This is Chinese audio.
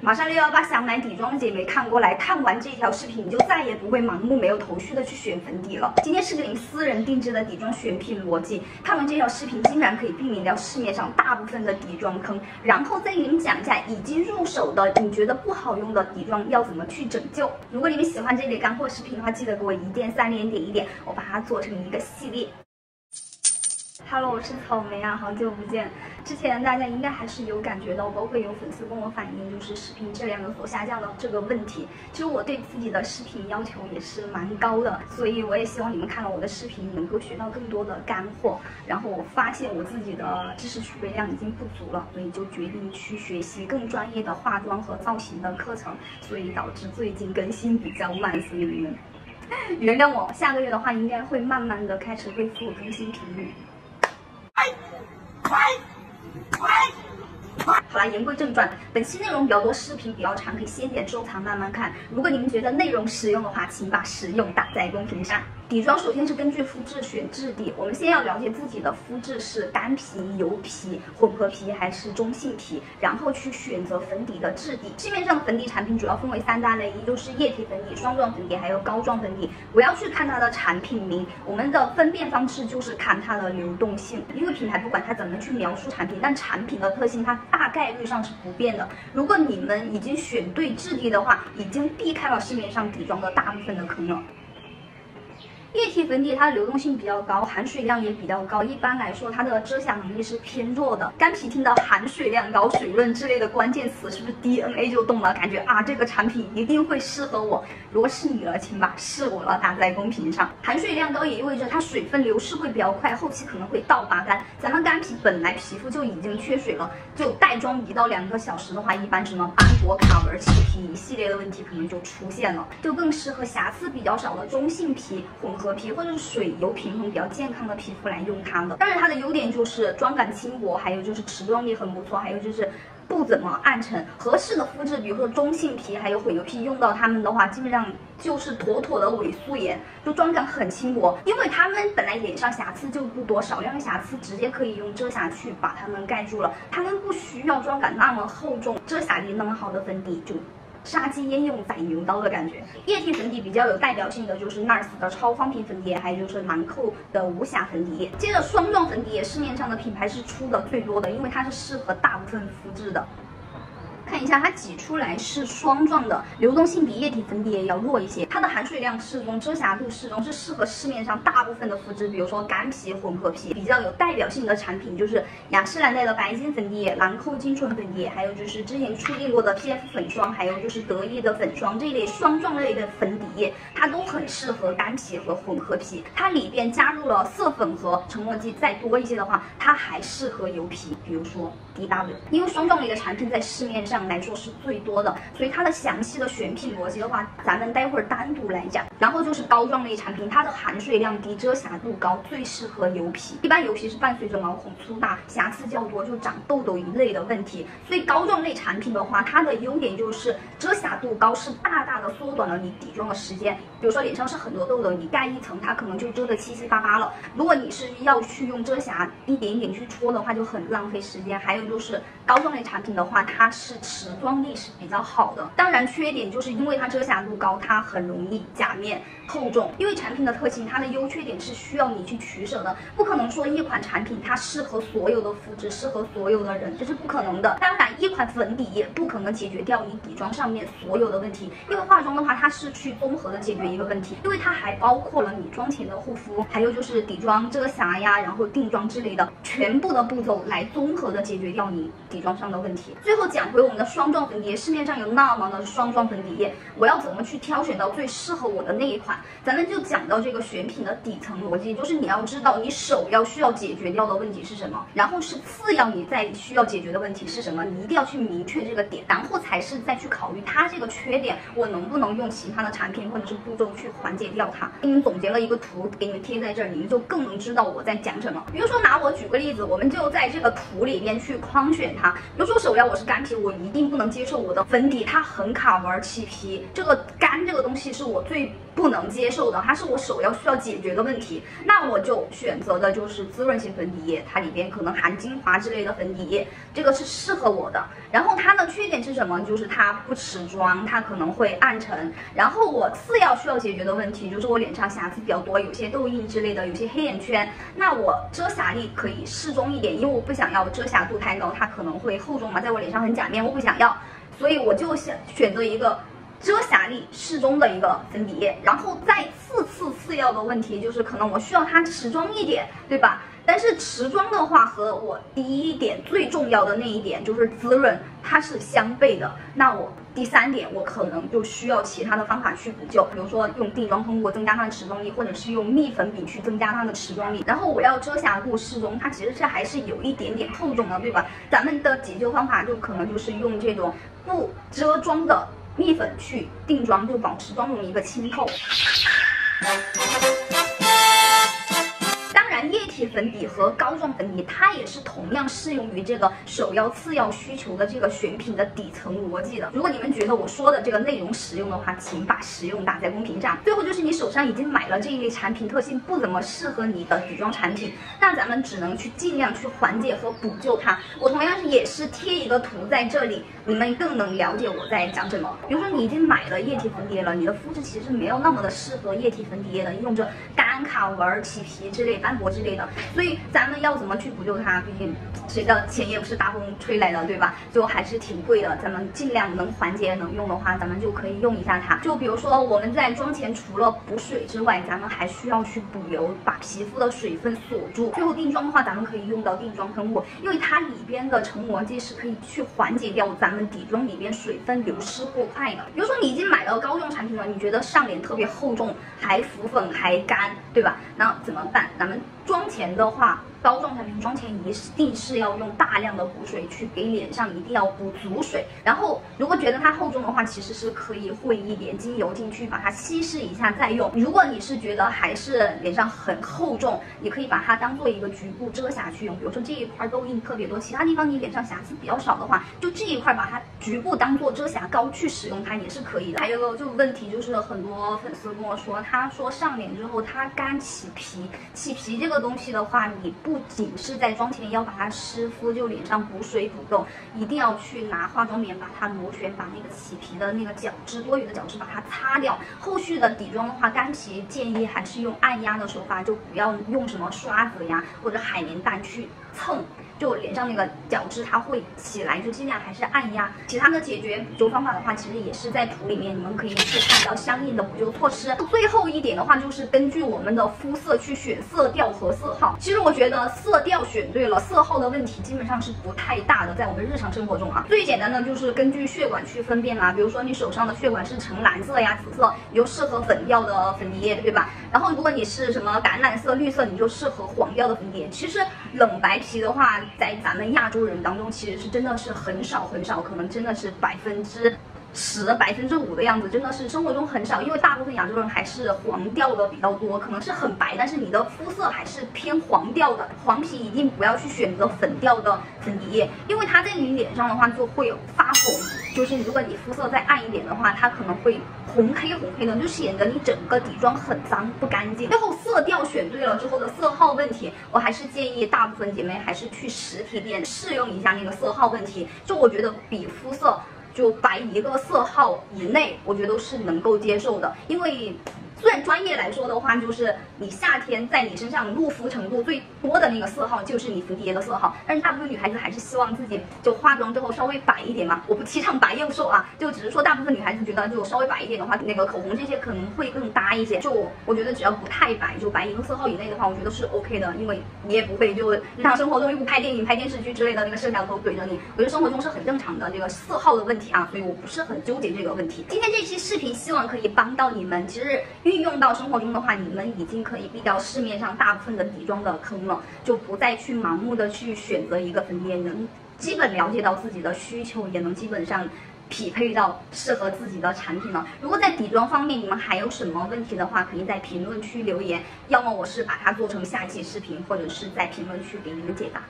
马上618想买底妆的姐妹看过来，看完这条视频你就再也不会盲目没有头绪的去选粉底了。今天是给你们私人定制的底妆选品逻辑，看完这条视频竟然可以避免掉市面上大部分的底妆坑，然后再给你们讲一下已经入手的你觉得不好用的底妆要怎么去拯救。如果你们喜欢这类干货视频的话，记得给我1键3连点1点，我把它做成一个系列。Hello， 我是草莓啊，好久不见。之前大家应该还是有感觉到，包括有粉丝跟我反映，就是视频质量有所下降的这个问题。其实我对自己的视频要求也是蛮高的，所以我也希望你们看了我的视频能够学到更多的干货。然后我发现我自己的知识储备量已经不足了，所以就决定去学习更专业的化妆和造型的课程，所以导致最近更新比较慢，所以你们原谅我。下个月的话，应该会慢慢的开始恢复更新频率。好啦，言归正传，本期内容比较多，视频比较长，可以先点收藏慢慢看。如果你们觉得内容实用的话，请把实用打在公屏上。底妆首先是根据肤质选质地，我们先要了解自己的肤质是干皮、油皮、混合皮还是中性皮，然后去选择粉底的质地。市面上的粉底产品主要分为3大类，一就是液体粉底、霜状粉底，还有膏状粉底。不要去看它的产品名，我们的分辨方式就是看它的流动性。一个品牌不管它怎么去描述产品，但产品的特性它大概率上是不变的。如果你们已经选对质地的话，已经避开了市面上底妆的大部分的坑了。液体粉底它的流动性比较高，含水量也比较高，一般来说它的遮瑕能力是偏弱的。干皮听到含水量高、水润之类的关键词，是不是 DNA 就动了？感觉啊，这个产品一定会适合我。如果是你了，请把是我了打在公屏上。含水量高也意味着它水分流失会比较快，后期可能会倒拔干。咱们干皮本来皮肤就已经缺水了，就带妆1到2个小时的话，一般什么斑驳、卡纹、起皮一系列的问题可能就出现了，就更适合瑕疵比较少的中性皮、混合皮或者是水油平衡比较健康的皮肤来用它的。当然它的优点就是妆感轻薄，还有就是持妆力很不错，还有就是不怎么暗沉。合适的肤质，比如说中性皮还有混油皮，用到它们的话，基本上就是妥妥的伪素颜，就妆感很轻薄。因为它们本来脸上瑕疵就不多，少量的瑕疵直接可以用遮瑕去把它们盖住了，它们不需要妆感那么厚重，遮瑕力那么好的粉底就杀鸡焉用宰牛刀的感觉。液体粉底比较有代表性的就是 NARS 的超方瓶粉底液，还有就是兰蔻的无瑕粉底液。接着霜状粉底液，市面上的品牌是出的最多的，因为它是适合大部分肤质的。看一下，它挤出来是霜状的，流动性比液体粉底液要弱一些，它的含水量适中，遮瑕度适中，是适合市面上大部分的肤质，比如说干皮、混合皮。比较有代表性的产品就是雅诗兰黛的白金粉底液、兰蔻精纯粉底液，还有就是之前出镜过的 PF 粉霜，还有就是得意的粉霜，这一类霜状类的粉底液，它都很适合干皮和混合皮。它里边加入了色粉和成膜剂，再多一些的话，它还适合油皮，比如说 DW。因为霜状类的产品在市面上来说是最多的，所以它的详细的选品逻辑的话，咱们待会儿单独来讲。然后就是膏状类产品，它的含水量低，遮瑕度高，最适合油皮。一般油皮是伴随着毛孔粗大、瑕疵较多，就长痘痘一类的问题。所以膏状类产品的话，它的优点就是遮瑕度高，是大大的缩短了你底妆的时间。比如说脸上是很多痘痘，你盖一层，它可能就遮得七七八八了。如果你是要去用遮瑕一点一点去戳的话，就很浪费时间。还有就是膏状类产品的话，它是持妆力是比较好的，当然缺点就是因为它遮瑕度高，它很容易假面厚重。因为产品的特性，它的优缺点是需要你去取舍的，不可能说一款产品它适合所有的肤质，适合所有的人，这是不可能的。当然，一款粉底液不可能解决掉你底妆上面所有的问题，因为化妆的话，它是去综合的解决一个问题，因为它还包括了你妆前的护肤，还有就是底妆、遮瑕呀，然后定妆之类的全部的步骤来综合的解决掉你底妆上的问题。最后讲回我们的霜状粉底液，市面上有那么多的霜状粉底液，我要怎么去挑选到最适合我的那一款？咱们就讲到这个选品的底层逻辑，就是你要知道你首要需要解决掉的问题是什么，然后是次要你再需要解决的问题是什么，你一定要去明确这个点，然后才是再去考虑它这个缺点，我能不能用其他的产品或者是步骤去缓解掉它。给你们总结了一个图，给你们贴在这儿，你们就更能知道我在讲什么。比如说拿我举个例子，我们就在这个图里边去框选它。比如说首要我是干皮，我一定不能接受我的粉底它很卡纹起皮，这个干这个东西是我最不能接受的，它是我首要需要解决的问题，那我就选择的就是滋润型粉底液，它里边可能含精华之类的粉底液，这个是适合我的。然后它的缺点是什么？就是它不持妆，它可能会暗沉。然后我次要需要解决的问题就是我脸上瑕疵比较多，有些痘印之类的，有些黑眼圈，那我遮瑕力可以适中一点，因为我不想要遮瑕度太高，它可能会厚重嘛，在我脸上很假面，我不想要，所以我就选择一个遮瑕力适中的一个粉底液。然后再次要的问题就是可能我需要它持妆一点，对吧？但是持妆的话和我第一点最重要的那一点就是滋润，它是相悖的。那我第3点我可能就需要其他的方法去补救，比如说用定妆通过增加它的持妆力，或者是用蜜粉饼去增加它的持妆力。然后我要遮瑕度适中，它其实是还是有一点点厚重的，对吧？咱们的解救方法就可能就是用这种不遮妆的蜜粉去定妆，就保持妆容一个清透。液体粉底和膏状粉底，它也是同样适用于这个首要次要需求的这个选品的底层逻辑的。如果你们觉得我说的这个内容实用的话，请把实用打在公屏上。最后就是你手上已经买了这一类产品，特性不怎么适合你的底妆产品，那咱们只能去尽量去缓解和补救它。我同样也是贴一个图在这里，你们更能了解我在讲什么。比如说你已经买了液体粉底液了，你的肤质其实没有那么的适合液体粉底液的，用着干卡纹、起皮之类、斑驳之类的，所以咱们要怎么去补救它？毕竟谁的钱也不是大风吹来的，对吧？就还是挺贵的，咱们尽量能缓解能用的话，咱们就可以用一下它。就比如说我们在妆前除了补水之外，咱们还需要去补油，把皮肤的水分锁住。最后定妆的话，咱们可以用到定妆喷雾，因为它里边的成膜剂是可以去缓解掉咱们底妆里边水分流失过快的。比如说你已经买了膏状产品了，你觉得上脸特别厚重，还浮粉还干，对吧？那怎么办？咱们妆前的话，膏状产品妆前一定是要用大量的补水去给脸上一定要补足水。然后如果觉得它厚重的话，其实是可以混一点精油进去把它稀释一下再用。如果你是觉得还是脸上很厚重，你可以把它当做一个局部遮瑕去用。比如说这一块痘印特别多，其他地方你脸上瑕疵比较少的话，就这一块把它局部当做遮瑕膏去使用它也是可以的。还有个问题就是很多粉丝跟我说，他说上脸之后它干起皮，起皮这个东西的话，你不仅是在妆前要把它湿敷，就脸上补水补痘，一定要去拿化妆棉把它螺旋，把那个起皮的那个角质多余的角质把它擦掉。后续的底妆的话，干皮建议还是用按压的手法，就不要用什么刷子呀或者海绵蛋去蹭，就脸上那个角质它会起来，就尽量还是按压。其他的解决补救方法的话，其实也是在图里面，你们可以去看到相应的补救措施。最后一点的话，就是根据我们的肤色去选色调和色号。其实我觉得色调选对了，色号的问题基本上是不太大的，在我们日常生活中啊，最简单的就是根据血管去分辨啦。比如说你手上的血管是呈蓝色呀、紫色，你就适合粉调的粉底液，对吧？然后如果你是什么橄榄色、绿色，你就适合黄调的粉底液。其实冷白皮的话，在咱们亚洲人当中，其实是真的是很少，可能真的是10%、5%的样子，真的是生活中很少，因为大部分亚洲人还是黄调的比较多，可能是很白，但是你的肤色还是偏黄调的。黄皮一定不要去选择粉调的粉底液，因为它在你脸上的话就会发红，就是如果你肤色再暗一点的话，它可能会红黑的，就显得你整个底妆很脏不干净。最后色调选对了之后的色号问题，我还是建议大部分姐妹还是去实体店试用一下那个色号问题。就我觉得比肤色就白一个色号以内，我觉得是能够接受的。因为虽然专业来说的话，就是你夏天在你身上露肤程度最多的那个色号就是你粉底液的色号，但是大部分女孩子还是希望自己就化妆之后稍微白一点嘛。我不提倡白幼瘦啊，就只是说大部分女孩子觉得就稍微白一点的话，那个口红这些可能会更搭一些。就我觉得只要不太白，就白一个色号以内的话，我觉得是 OK 的，因为你也不会就日常生活中又不拍电影、拍电视剧之类的那个摄像头怼着你，我觉得生活中是很正常的这个色号的问题啊，所以我不是很纠结这个问题。今天这期视频希望可以帮到你们，其实运用到生活中的话，你们已经可以避掉市面上大部分的底妆的坑了，就不再去盲目的去选择一个粉底液，能基本了解到自己的需求，也能基本上匹配到适合自己的产品了。如果在底妆方面你们还有什么问题的话，可以在评论区留言，要么我是把它做成下期视频，或者是在评论区给你们解答。